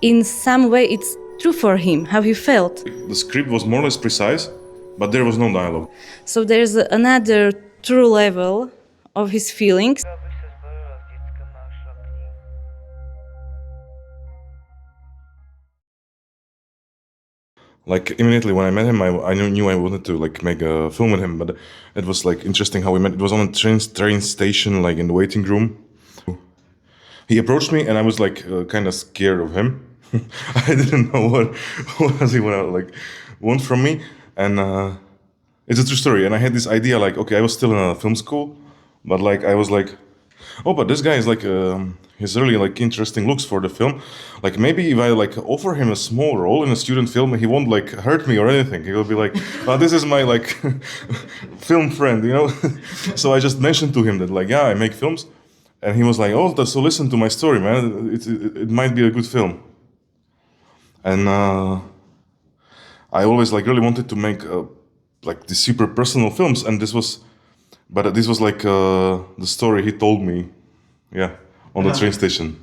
in some way it's true for him, how he felt. The script was more or less precise, but there was no dialogue. So there's another true level of his feelings. Like immediately when I met him, I knew I wanted to like make a film with him. But it was like interesting how we met. It was on a train station, like in the waiting room. He approached me, and I was like kind of scared of him. I didn't know what does he want from me, and it's a true story. And I had this idea, like, okay, I was still in a film school, but like I was like, oh, but this guy is like he's really like interesting looks for the film. Like maybe if I like offer him a small role in a student film, he won't like hurt me or anything. He will be like, oh, this is my like film friend, you know. So I just mentioned to him that like, yeah, I make films, and he was like, oh, so listen to my story, man. It might be a good film. And I always like really wanted to make like these super personal films, and this was like the story he told me, yeah, on the train station.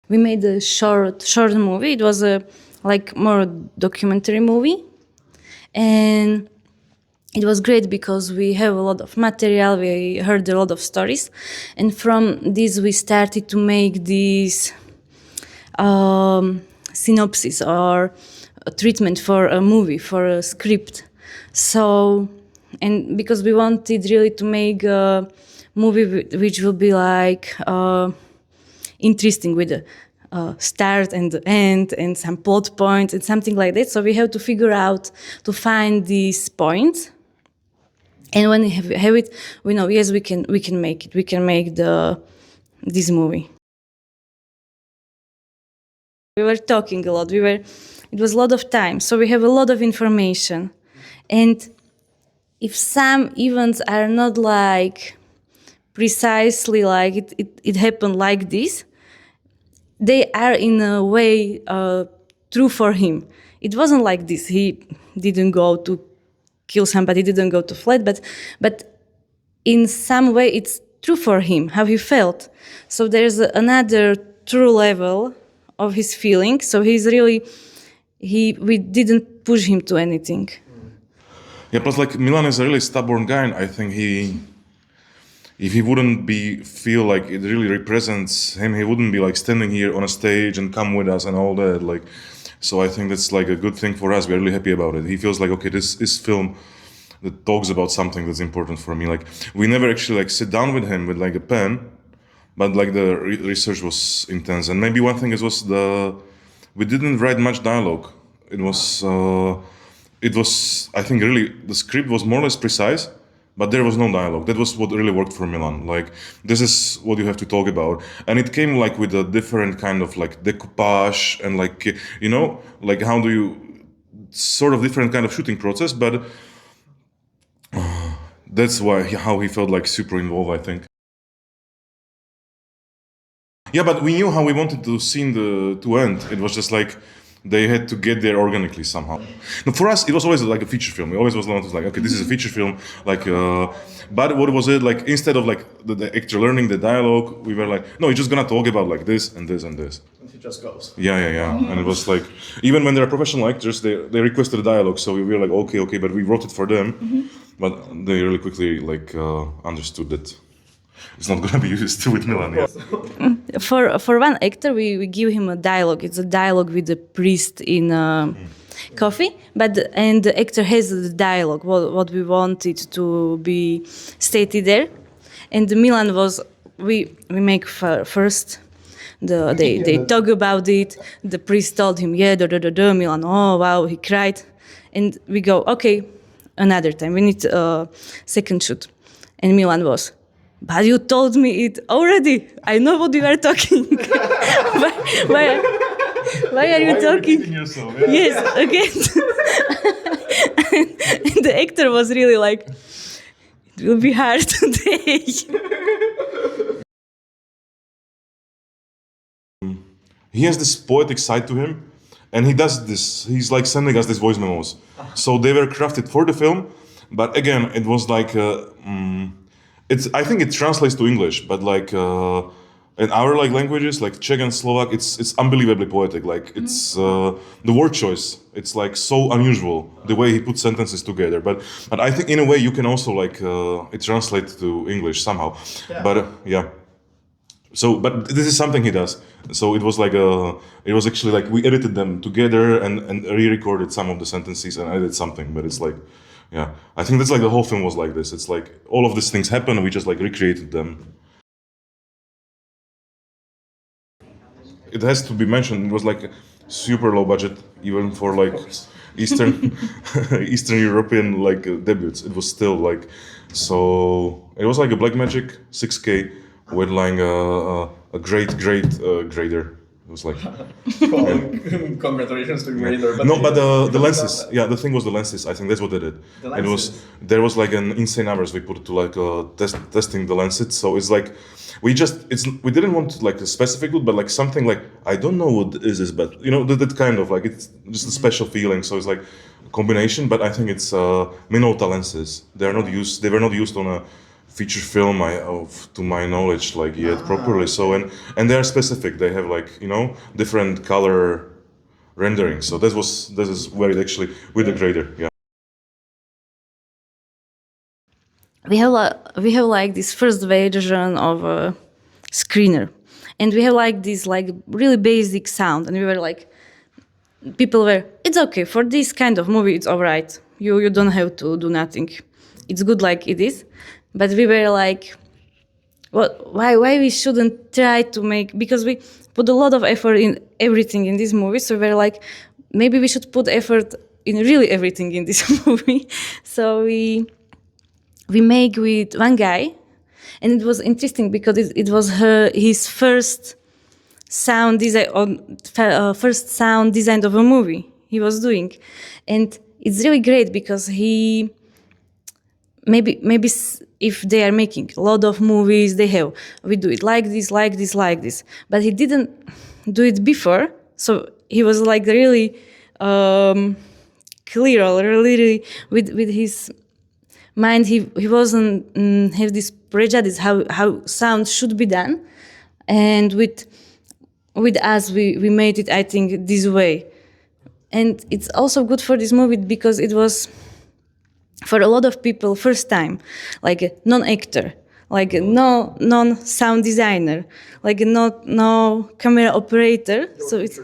We made a short movie. It was a like more documentary movie, and it was great because we have a lot of material. We heard a lot of stories, and from this we started to make this synopsis or a treatment for a movie, for a script. So, and because we wanted really to make a movie which will be like interesting with the start and the end and some plot points and something like that. So we have to figure out to find these points. And when we have it, we know, yes, we can make it. We can make this movie. We were talking a lot. It was a lot of time. So we have a lot of information. And if some events are not like precisely like it happened like this, they are in a way true for him. It wasn't like this. He didn't go to kill somebody, didn't go to flight, but in some way it's true for him, how he felt. So there's another true level of his feelings. So he's really, we didn't push him to anything. Yeah, plus like Milan is a really stubborn guy, and I think if he wouldn't feel like it really represents him, he wouldn't be like standing here on a stage and come with us and all that. Like, so I think that's like a good thing for us. We're really happy about it. He feels like, okay, this is film that talks about something that's important for me. Like, we never actually like sit down with him with like a pen, but like the research was intense. And maybe one thing we didn't write much dialogue. It was I think really the script was more or less precise, but there was no dialogue. That was what really worked for Milan. Like, this is what you have to talk about. And it came like with a different kind of like decoupage and like, you know, like how do you, sort of different kind of shooting process, but that's how he felt like super involved, I think. Yeah, but we knew how we wanted the scene to end. It was just like, they had to get there organically somehow. Now, for us, it was always like a feature film. We always was like, okay, this is a feature film. Like, but what was it like? Instead of like the actor learning the dialogue, we were like, no, he's just gonna talk about like this and this and this. And he just goes. Yeah. And it was like, even when they're professional actors, they requested a dialogue, so we were like, okay, but we wrote it for them. Mm-hmm. But they really quickly like understood that it's not gonna be used with Milan. Yeah. For one actor, we give him a dialogue. It's a dialogue with the priest in coffee, and the actor has the dialogue, what we wanted to be stated there. And Milan was, we make first, they talk about it. The priest told him, yeah, Milan, oh wow, he cried. And we go, okay, another time, we need a second shoot. And Milan was, but you told me it already. I know what you are talking. why are you talking? Yourself, yeah. Yes, again. And the actor was really like, it will be hard today. He has this poetic side to him, and he does this. He's like sending us these voice memos. So they were crafted for the film, but again, it was like I think it translates to English, but like in our like languages, like Czech and Slovak, it's unbelievably poetic. Like it's the word choice. It's like so unusual the way he puts sentences together. But I think in a way you can also like it translates to English somehow. Yeah. But yeah. So, but this is something he does. So it was like it was actually like we edited them together and re-recorded some of the sentences and added something. But it's like, yeah, I think that's like the whole film was like this. It's like all of these things happen, and we just like recreated them. It has to be mentioned. It was like super low budget, even for like Eastern Eastern European like debuts. It was still like so. It was like a Blackmagic 6K with like a great grader. It was like Congratulations to grader. But no, but the lenses. Yeah, the thing was the lenses. I think that's what they did. It was there was like an insane hours we put to like testing the lenses. So it's like we didn't want like a specific look, but like something like I don't know what is this, but you know that kind of like it's just a special feeling. So it's like a combination, but I think it's Minolta lenses. They were not used on a feature film to my knowledge like yet properly. So and they are specific. They have like different color rendering. So this is where it actually with the grader. Yeah. We have like this first version of a screener, and we have like this like really basic sound, and we were like, people were, it's okay for this kind of movie, it's alright. You don't have to do nothing. It's good like it is. But we were like, why we shouldn't try to make, because we put a lot of effort in everything in this movie, so we're like, maybe we should put effort in really everything in this movie. So we make with one guy, and it was interesting because it was his first sound design, first sound design of a movie he was doing, and it's really great because he maybe if they are making a lot of movies, we do it like this, like this, like this, but he didn't do it before, so he was like really clear, or really with his mind, he wasn't have this prejudice how sound should be done, and with us we made it, I think, this way. And it's also good for this movie because it was for a lot of people first time, like a non-actor, like a non-sound designer, like a no camera operator. So it's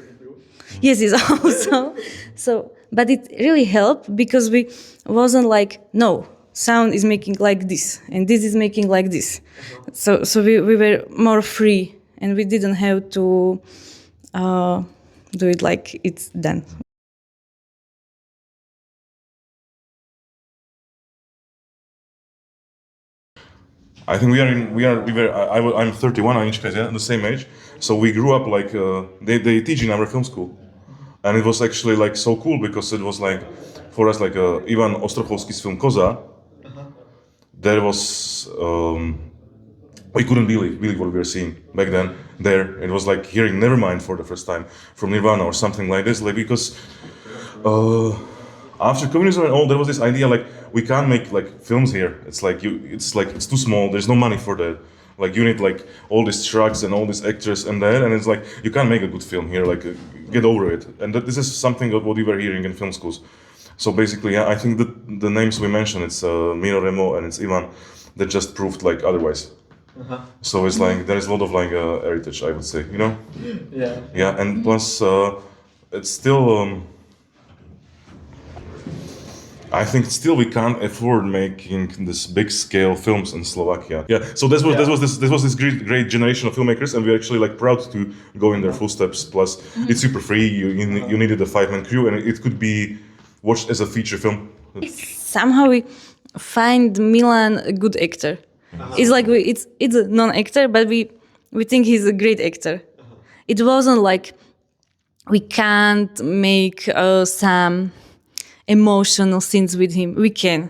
yes, it's also so. But it really helped because we wasn't like, no, sound is making like this and this is making like this. So we were more free, and we didn't have to do it like it's done. I think I'm 31, Anička is the same age. So we grew up like, they teach in our film school. And it was actually like so cool because it was like, for us, like Ivan Ostrochovsky's film Koza, there was, we couldn't believe what we were seeing back then. There, it was like hearing Nevermind for the first time from Nirvana or something like this, like because after communism and all, there was this idea like we can't make like films here. It's too small. There's no money for that. Like you need like all these trucks and all these actors and that, and it's like you can't make a good film here. Like get over it. And this is something of what we were hearing in film schools. So basically, yeah, I think that the names we mentioned, it's Mino Remo and it's Ivan, that just proved like otherwise. So it's like there is a lot of like heritage, I would say, Yeah. Yeah, and plus it's still. I think still we can't afford making this big scale films in Slovakia. Yeah, so this was this great generation of filmmakers, and we're actually like proud to go in their footsteps. Plus, it's super free. You needed a 5-man crew, and it could be watched as a feature film. Somehow we find Milan a good actor. It's like it's a non-actor, but we think he's a great actor. It wasn't like we can't make some emotional scenes with him. We can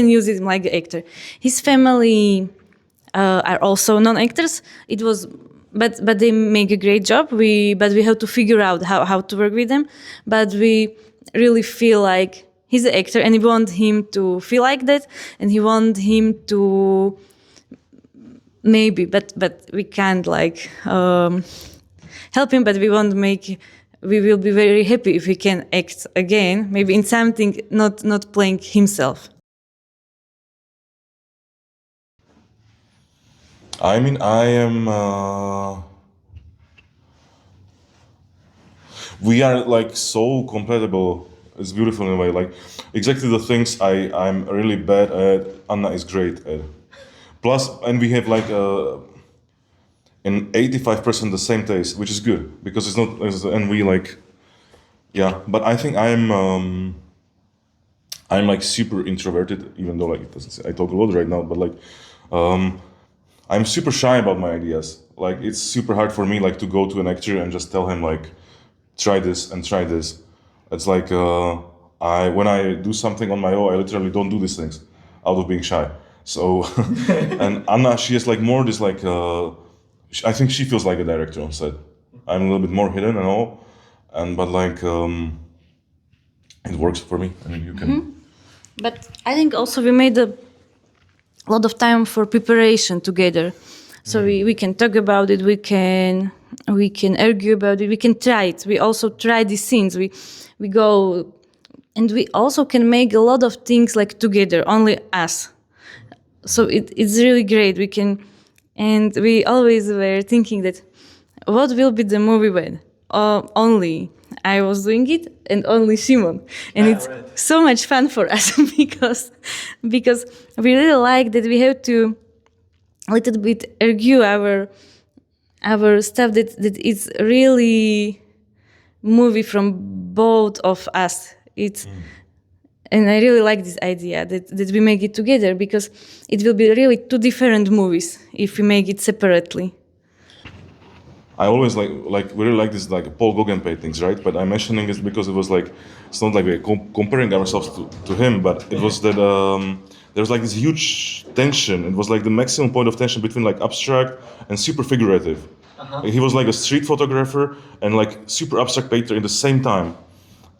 use him like an actor. His family are also non-actors. It was, but they make a great job. But we have to figure out how to work with them. But we really feel like he's an actor, and we want him to feel like that, and he want him to maybe, but we can't like help him. But we won't make. We will be very happy if he can act again, maybe in something not playing himself. I mean, I am. We are like so compatible. It's beautiful in a way. Like exactly the things I'm really bad at, Anna is great at. Plus, and we have like in 85% the same taste, which is good because it's not. And we like, yeah. But I think I'm like super introverted, even though like it doesn't say, I talk a lot right now. But like, I'm super shy about my ideas. Like it's super hard for me like to go to an actor and just tell him like, try this and try this. It's like when I do something on my own, I literally don't do these things out of being shy. So and Anna, she is like more this like I think she feels like a director on set. I'm a little bit more hidden and all, but like it works for me. I mean, you can. But I think also we made a lot of time for preparation together, so we can talk about it. We can argue about it. We can try it. We also try these scenes. We go, and we also can make a lot of things like together, only us. So it's really great. We can, and we always were thinking that what will be the movie when only I was doing it and only Šimon, and it's so much fun for us because we really like that we have to a little bit argue our stuff that it's really movie from both of us. It's and I really like this idea that we make it together because it will be really two different movies if we make it separately. I always like really like this like Paul Gauguin paintings, right? But I'm mentioning this because it was like it's not like we're comparing ourselves to him, but it was that there was like this huge tension. It was like the maximum point of tension between like abstract and super figurative. He was like a street photographer and like super abstract painter in the same time.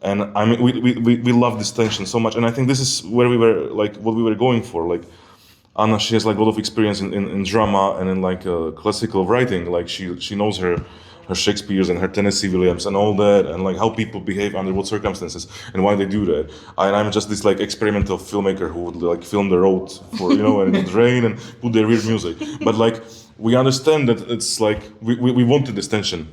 And I mean, we love this tension so much, and I think this is where we were like what we were going for. Like Anna, she has like a lot of experience in drama and in like classical writing. Like she knows her Shakespeare's and her Tennessee Williams and all that, and like how people behave under what circumstances and why they do that. And I'm just this like experimental filmmaker who would like film the road for and it would rain and put their weird music. But like we understand that it's like we wanted this tension.